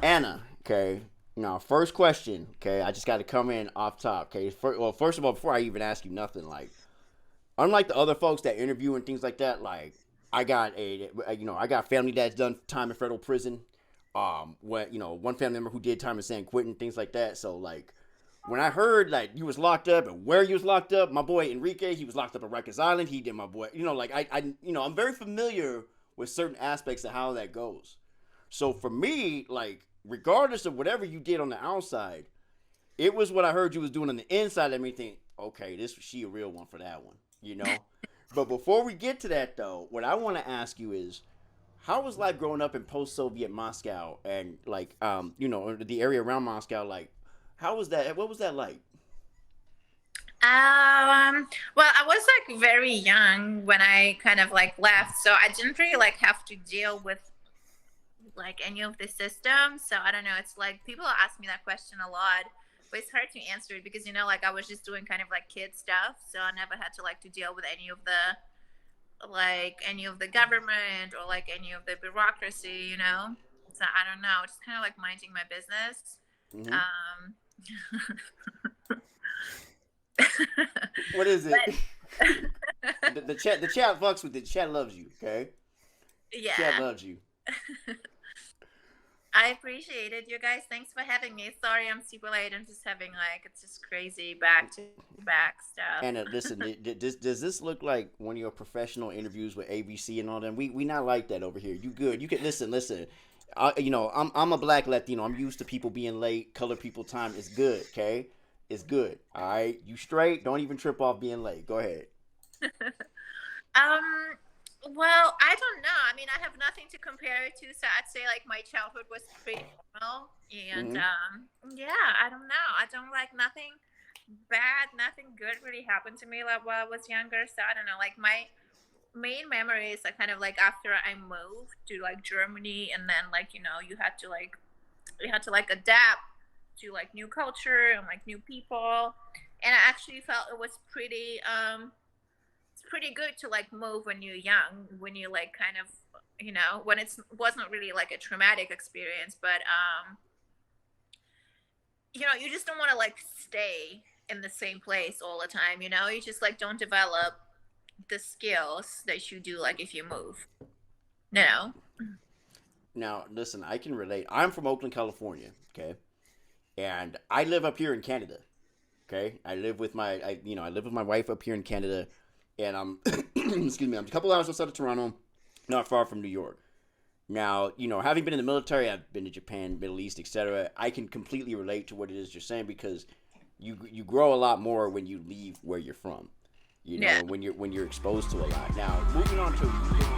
Anna, okay. Now, first question, okay. I just got to come in off top, okay. First of all, before I even ask you nothing, like, unlike the other folks that interview and things like that, like, I got family that's done time in federal prison. One family member who did time in San Quentin, things like that. So, like, when I heard like you was locked up and where you was locked up, my boy Enrique, he was locked up at Rikers Island. He did my boy, like I'm very familiar with certain aspects of how that goes. So for me, like, regardless of whatever you did on the outside, it was what I heard you was doing on the inside that made me think, okay, this she a real one for that one. But before we get to that though, what I want to ask you is, how was life growing up in post-Soviet Moscow and like the area around Moscow? Like, how was that? What was that like? Well, I was like very young when I kind of like left, so I didn't really like have to deal with like any of the systems. So I don't know. It's like people ask me that question a lot, but it's hard to answer it because like I was just doing kind of like kid stuff, so I never had to like to deal with any of the government or like any of the bureaucracy. So I don't know. Just kind of like minding my business. Hmm. Um, What is it? but The chat fucks with it. The chat loves you. Okay, chat yeah. loves you. I appreciate it, you guys. Thanks for having me. Sorry I'm super late. I'm just having like it's just crazy back to back stuff. And listen, does this look like one of your professional interviews with ABC and all them? We not like that over here. You good? You can listen. I'm a black Latino. I'm used to people being late. Colored people time is good. Okay, it's good. All right, you straight. Don't even trip off being late. Go ahead. um well, I don't know. I mean, I have nothing to compare it to, so I'd say like my childhood was pretty normal. And Hmm. yeah, I don't know. I don't like nothing bad, nothing good really happened to me like while I was younger. So I don't know. Like my main memories are kind of like after I moved to like Germany, and then like you had to like adapt to like new culture and like new people. And I actually felt it was it's pretty good to like move when you're young, when you like kind of when it's wasn't really like a traumatic experience, but you just don't want to like stay in the same place all the time. You just like don't develop the skills that you do like if you move. No. Now, listen, I can relate. I'm from Oakland, California. Okay, and I live up here in Canada. Okay, I live with my wife up here in Canada, and I'm excuse me, I'm a couple hours outside of Toronto, not far from New York. Now, having been in the military, I've been to Japan, Middle East, etc. I can completely relate to what it is you're saying because you grow a lot more when you leave where you're from. Yeah. When you're exposed to a lot. Now, moving on to